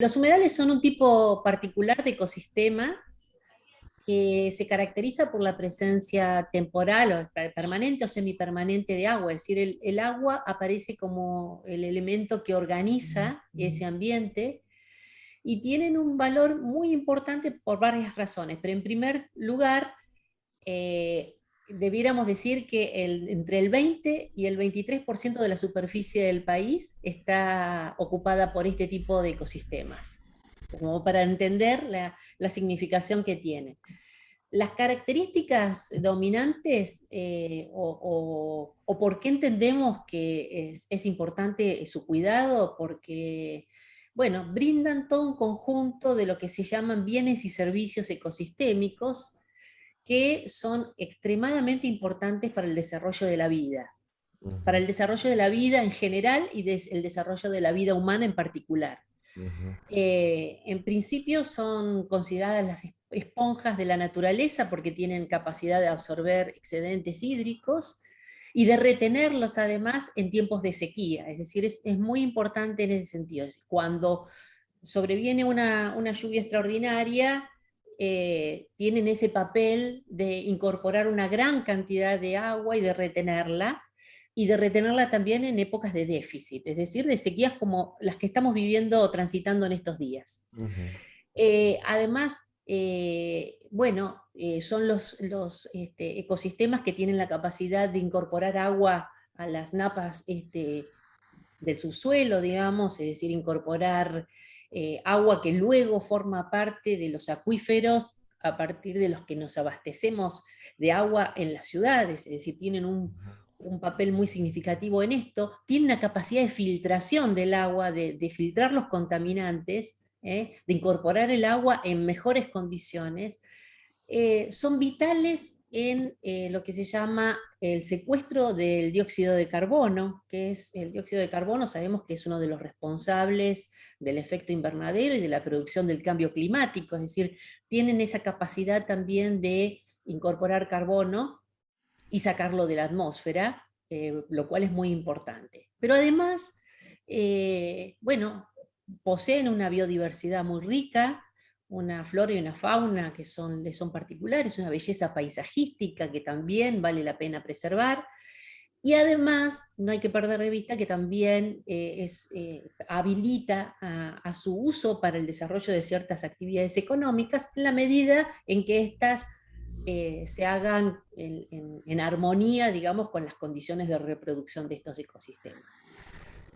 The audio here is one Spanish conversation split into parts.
Los humedales son un tipo particular de ecosistema que se caracteriza por la presencia temporal o permanente o semipermanente de agua, es decir, el agua aparece como el elemento que organiza ese ambiente y tienen un valor muy importante por varias razones, pero en primer lugar, debiéramos decir que entre el 20 y el 23% de la superficie del país está ocupada por este tipo de ecosistemas, como para entender la significación que tiene. Las características dominantes o por qué entendemos que es importante su cuidado, porque, bueno, brindan todo un conjunto de lo que se llaman bienes y servicios ecosistémicos que son extremadamente importantes para el desarrollo de la vida, para Ujú, el desarrollo de la vida en general y el desarrollo de la vida humana en particular. ujú, En principio son consideradas las esponjas de la naturaleza porque tienen capacidad de absorber excedentes hídricos y de retenerlos además en tiempos de sequía. Es decir, es muy importante en ese sentido. Cuando sobreviene una lluvia extraordinaria, tienen ese papel de incorporar una gran cantidad de agua y de retenerla también en épocas de déficit, es decir, de sequías como las que estamos viviendo o transitando en estos días. ujú. Además, bueno, son ecosistemas que tienen la capacidad de incorporar agua a las napas del subsuelo, digamos, es decir, incorporar agua que luego forma parte de los acuíferos a partir de los que nos abastecemos de agua en las ciudades, es decir, tienen un papel muy significativo en esto, tienen una capacidad de filtración del agua, de filtrar los contaminantes, de incorporar el agua en mejores condiciones, son vitales en lo que se llama el secuestro del dióxido de carbono, que es el dióxido de carbono, sabemos que es uno de los responsables del efecto invernadero y de la producción del cambio climático, es decir, tienen esa capacidad también de incorporar carbono y sacarlo de la atmósfera, lo cual es muy importante. Pero además, bueno, poseen una biodiversidad muy rica, una flora y una fauna que le son particulares, una belleza paisajística que también vale la pena preservar. Y además, no hay que perder de vista que también habilita a su uso para el desarrollo de ciertas actividades económicas en la medida en que éstas se hagan en armonía, digamos, con las condiciones de reproducción de estos ecosistemas.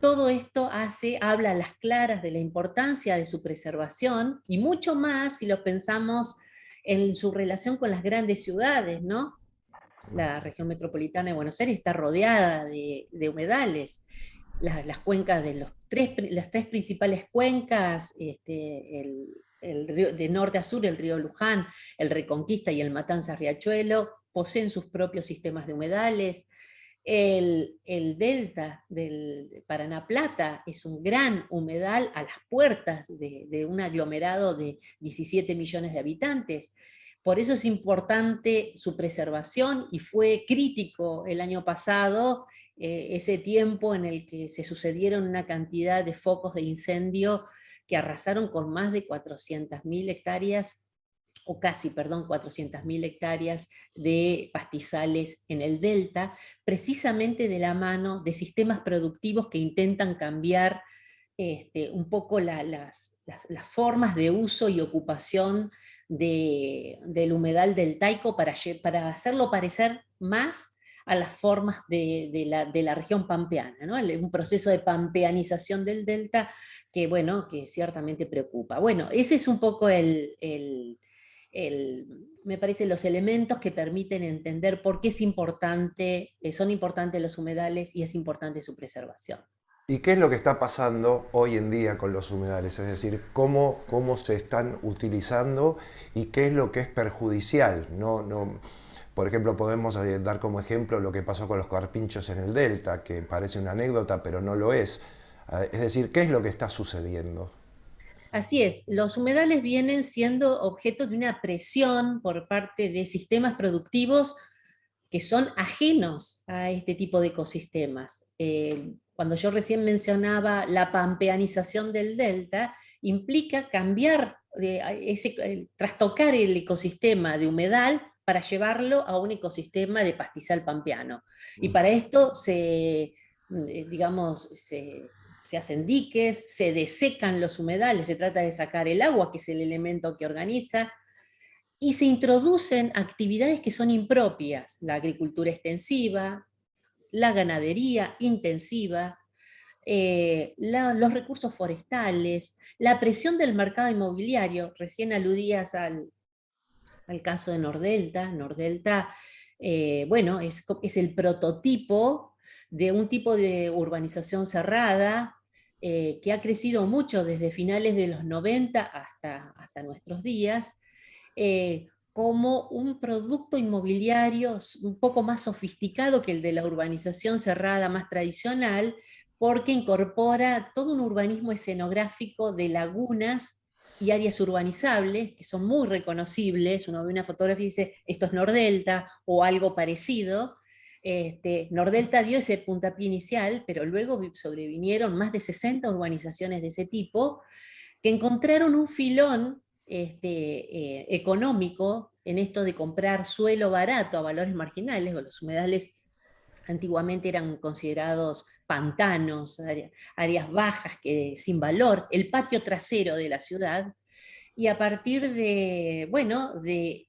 Todo esto habla a las claras de la importancia de su preservación y mucho más si lo pensamos en su relación con las grandes ciudades, ¿no? La región metropolitana de Buenos Aires está rodeada de humedales. Las cuencas de las tres principales cuencas, el río, de norte a sur, el río Luján, el Reconquista y el Matanzas Riachuelo, poseen sus propios sistemas de humedales. El delta del Paraná Plata es un gran humedal a las puertas de un aglomerado de 17 millones de habitantes. Por eso es importante su preservación y fue crítico el año pasado ese tiempo en el que se sucedieron una cantidad de focos de incendio que arrasaron con más de 400.000 hectáreas, o casi, perdón, 400.000 hectáreas de pastizales en el delta, precisamente de la mano de sistemas productivos que intentan cambiar un poco las formas de uso y ocupación del humedal del Taico para hacerlo parecer más a las formas de la región pampeana, ¿no? Un proceso de pampeanización del delta que, bueno, que ciertamente preocupa. Bueno, ese es un poco me parece, los elementos que permiten entender por qué son importantes los humedales y es importante su preservación. ¿Y qué es lo que está pasando hoy en día con los humedales? Es decir, cómo se están utilizando y qué es lo que es perjudicial. Por ejemplo, podemos dar como ejemplo lo que pasó con los carpinchos en el Delta, que parece una anécdota, pero no lo es. Es decir, ¿qué es lo que está sucediendo? Así es, los humedales vienen siendo objeto de una presión por parte de sistemas productivos que son ajenos a este tipo de ecosistemas. Cuando yo recién mencionaba la pampeanización del delta, implica cambiar, trastocar el ecosistema de humedal para llevarlo a un ecosistema de pastizal pampeano. Y para esto digamos, se hacen diques, se desecan los humedales, se trata de sacar el agua, que es el elemento que organiza, y se introducen actividades que son impropias, la agricultura extensiva, la ganadería intensiva, los recursos forestales, la presión del mercado inmobiliario. Recién aludías al caso de Nordelta. Nordelta, bueno, es el prototipo de un tipo de urbanización cerrada que ha crecido mucho desde finales de los 90 hasta nuestros días, como un producto inmobiliario un poco más sofisticado que el de la urbanización cerrada más tradicional, porque incorpora todo un urbanismo escenográfico de lagunas y áreas urbanizables, que son muy reconocibles. Uno ve una fotografía y dice, esto es Nordelta, o algo parecido. Nordelta dio ese puntapié inicial, pero luego sobrevinieron más de 60 urbanizaciones de ese tipo, que encontraron un filón económico en esto de comprar suelo barato a valores marginales, o los humedales antiguamente eran considerados pantanos, áreas bajas sin valor, el patio trasero de la ciudad, y a partir de, bueno, de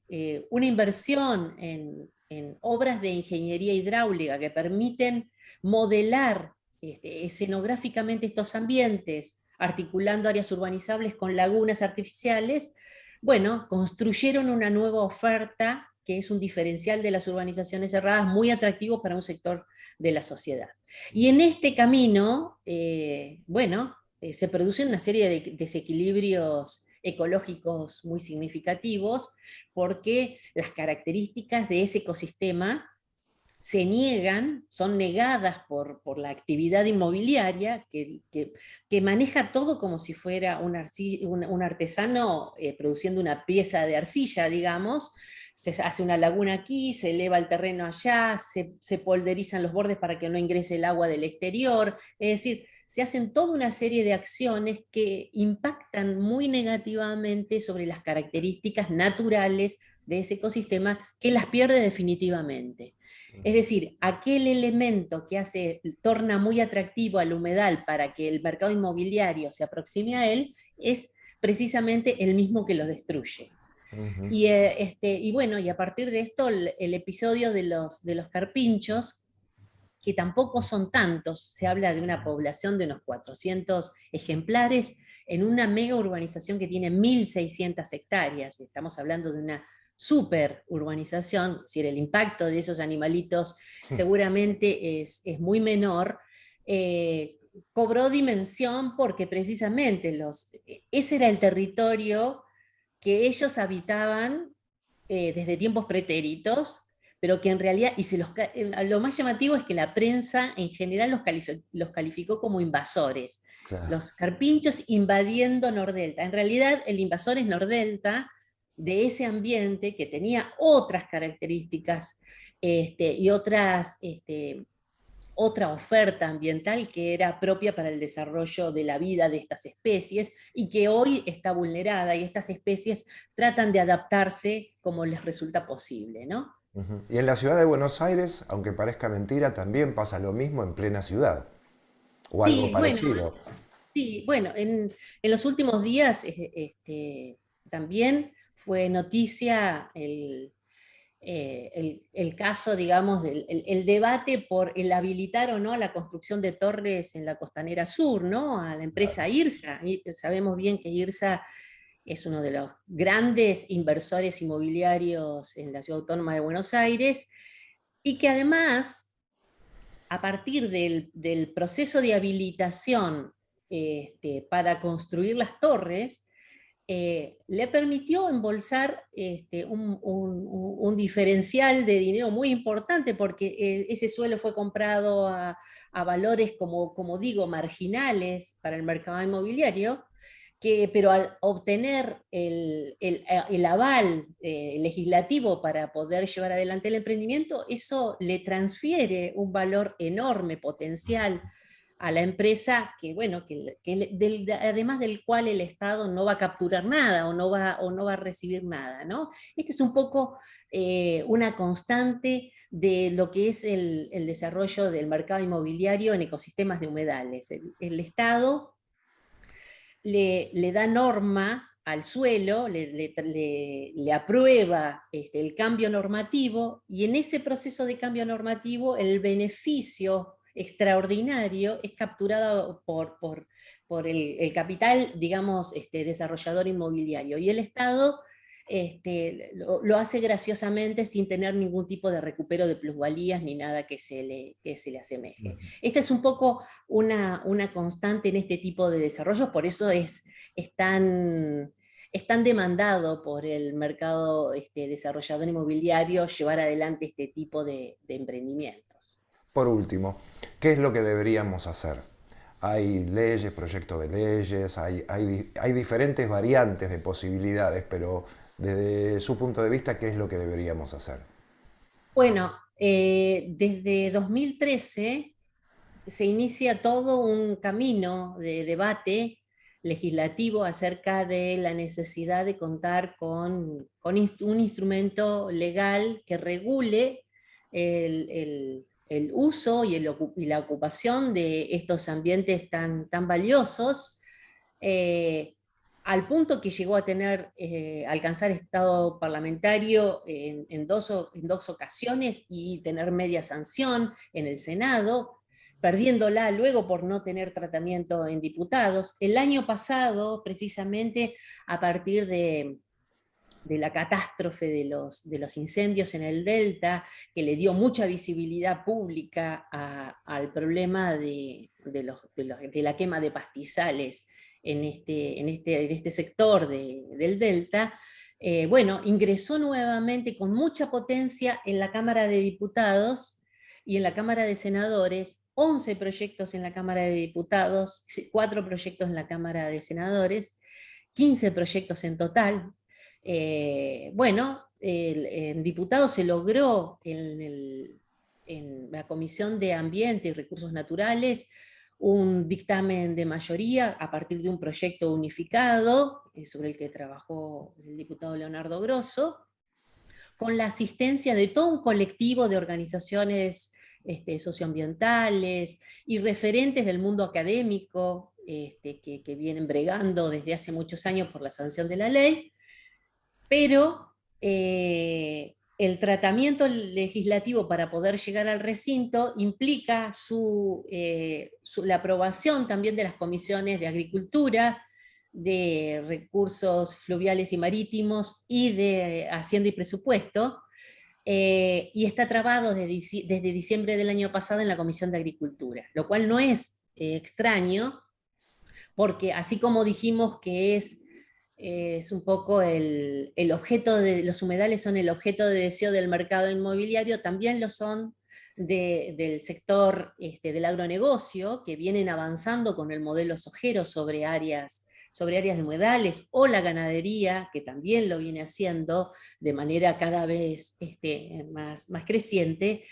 una inversión en obras de ingeniería hidráulica que permiten modelar escenográficamente estos ambientes, articulando áreas urbanizables con lagunas artificiales, bueno, construyeron una nueva oferta que es un diferencial de las urbanizaciones cerradas muy atractivo para un sector de la sociedad. Y en este camino, bueno, se producen una serie de desequilibrios ecológicos muy significativos, porque las características de ese ecosistema se niegan, son negadas por la actividad inmobiliaria que maneja todo como si fuera un artesano produciendo una pieza de arcilla, digamos. Se hace una laguna aquí, se eleva el terreno allá, se polderizan los bordes para que no ingrese el agua del exterior. Es decir, se hacen toda una serie de acciones que impactan muy negativamente sobre las características naturales de ese ecosistema, que las pierde definitivamente. Es decir, aquel elemento que torna muy atractivo al humedal para que el mercado inmobiliario se aproxime a él, es precisamente el mismo que lo destruye. Ujú. Y bueno, y a partir de esto, el episodio de los carpinchos, que tampoco son tantos, se habla de una población de unos 400 ejemplares en una mega urbanización que tiene 1.600 hectáreas. Estamos hablando de una super urbanización, es decir, el impacto de esos animalitos seguramente es muy menor. Cobró dimensión porque precisamente ese era el territorio que ellos habitaban desde tiempos pretéritos, pero que en realidad, lo más llamativo es que la prensa en general los calificó como invasores. Claro. Los carpinchos invadiendo Nordelta. En realidad el invasor es Nordelta, de ese ambiente que tenía otras características y otra oferta ambiental que era propia para el desarrollo de la vida de estas especies y que hoy está vulnerada, y estas especies tratan de adaptarse como les resulta posible, ¿no? Ujú. Y en la ciudad de Buenos Aires, aunque parezca mentira, también pasa lo mismo en plena ciudad, o algo Sí, bueno, parecido. sí, bueno, en los últimos días también fue noticia el caso, digamos, el debate por el habilitar o no la construcción de torres en la Costanera Sur, ¿no? A la empresa IRSA. Y sabemos bien que IRSA es uno de los grandes inversores inmobiliarios en la Ciudad Autónoma de Buenos Aires, y que además, a partir del proceso de habilitación para construir las torres, le permitió embolsar un diferencial de dinero muy importante, porque ese suelo fue comprado a valores, como digo, marginales para el mercado inmobiliario, pero al obtener el aval legislativo para poder llevar adelante el emprendimiento, eso le transfiere un valor enorme, potencial, a la empresa que, bueno, además del cual el Estado no va a capturar nada o no va a recibir nada, ¿no? Este es un poco una constante de lo que es el desarrollo del mercado inmobiliario en ecosistemas de humedales. El Estado le da norma al suelo, le aprueba el cambio normativo, y en ese proceso de cambio normativo el beneficio extraordinario es capturado por el capital, digamos, desarrollador inmobiliario, y el Estado lo hace graciosamente sin tener ningún tipo de recupero de plusvalías ni nada que se le asemeje. Esta es un poco una constante en este tipo de desarrollos, por eso es tan demandado por el mercado desarrollador inmobiliario llevar adelante este tipo de emprendimientos. Por último, ¿qué es lo que deberíamos hacer? Hay leyes, proyectos de leyes, hay diferentes variantes de posibilidades, pero desde su punto de vista, ¿qué es lo que deberíamos hacer? Bueno, desde 2013 se inicia todo un camino de debate legislativo acerca de la necesidad de contar con un instrumento legal que regule el uso y la ocupación de estos ambientes tan valiosos, eh, al punto que llegó a alcanzar estado parlamentario en dos ocasiones y tener media sanción en el Senado, perdiéndola luego por no tener tratamiento en diputados. El año pasado, precisamente a partir de la catástrofe de los incendios en el Delta, que le dio mucha visibilidad pública al problema de la quema de pastizales en este sector del Delta. Bueno, ingresó nuevamente con mucha potencia en la Cámara de Diputados y en la Cámara de Senadores, 11 proyectos en la Cámara de Diputados, 4 proyectos en la Cámara de Senadores, 15 proyectos en total. Bueno, en diputados se logró en la Comisión de Ambiente y Recursos Naturales un dictamen de mayoría a partir de un proyecto unificado sobre el que trabajó el diputado Leonardo Grosso, con la asistencia de todo un colectivo de organizaciones socioambientales y referentes del mundo académico que vienen bregando desde hace muchos años por la sanción de la ley, pero el tratamiento legislativo para poder llegar al recinto implica la aprobación también de las comisiones de Agricultura, de Recursos Fluviales y Marítimos y de Hacienda y Presupuesto, y está trabado desde diciembre del año pasado en la Comisión de Agricultura, lo cual no es extraño, porque así como dijimos que es un poco el objeto de los humedales, son el objeto de deseo del mercado inmobiliario, también lo son del sector del agronegocio, que vienen avanzando con el modelo sojero sobre áreas de humedales, o la ganadería, que también lo viene haciendo de manera cada vez más creciente,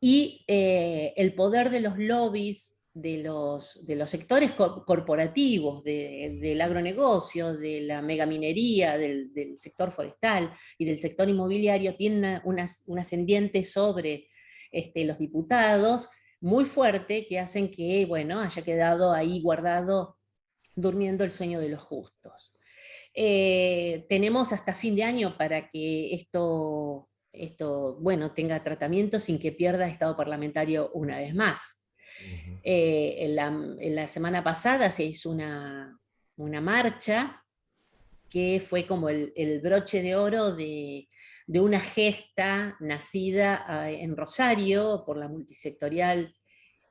y el poder de los lobbies de los sectores corporativos, del agronegocio, de la megaminería, del sector forestal y del sector inmobiliario, tiene un ascendiente sobre los diputados muy fuerte, que hacen que, bueno, haya quedado ahí guardado, durmiendo el sueño de los justos. Tenemos hasta fin de año para que bueno, tenga tratamiento sin que pierda estado parlamentario una vez más. En la semana pasada se hizo una marcha que fue como el broche de oro de una gesta nacida en Rosario por la multisectorial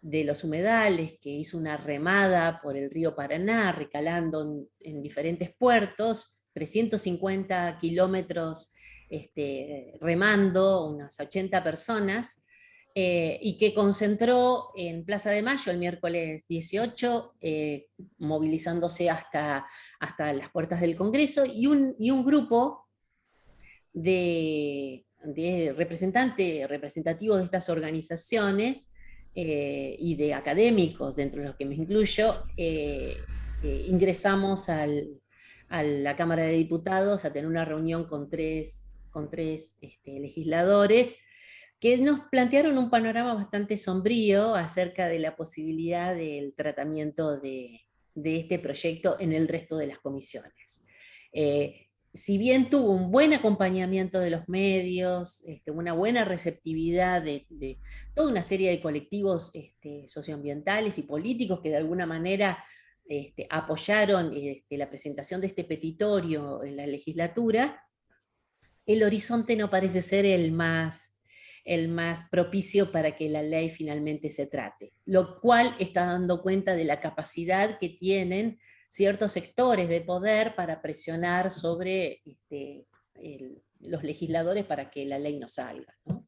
de los humedales, que hizo una remada por el río Paraná, recalando en diferentes puertos, 350 kilómetros remando, unas 80 personas, y que concentró en Plaza de Mayo el miércoles 18, movilizándose hasta las puertas del Congreso, y un grupo de representativos de estas organizaciones y de académicos, dentro de los que me incluyo, ingresamos a la Cámara de Diputados a tener una reunión con tres legisladores que nos plantearon un panorama bastante sombrío acerca de la posibilidad del tratamiento de este proyecto en el resto de las comisiones. Si bien tuvo un buen acompañamiento de los medios, una buena receptividad de toda una serie de colectivos socioambientales y políticos que de alguna manera apoyaron la presentación de este petitorio en la legislatura, el horizonte no parece ser el más propicio para que la ley finalmente se trate, lo cual está dando cuenta de la capacidad que tienen ciertos sectores de poder para presionar sobre los legisladores para que la ley no salga, ¿no?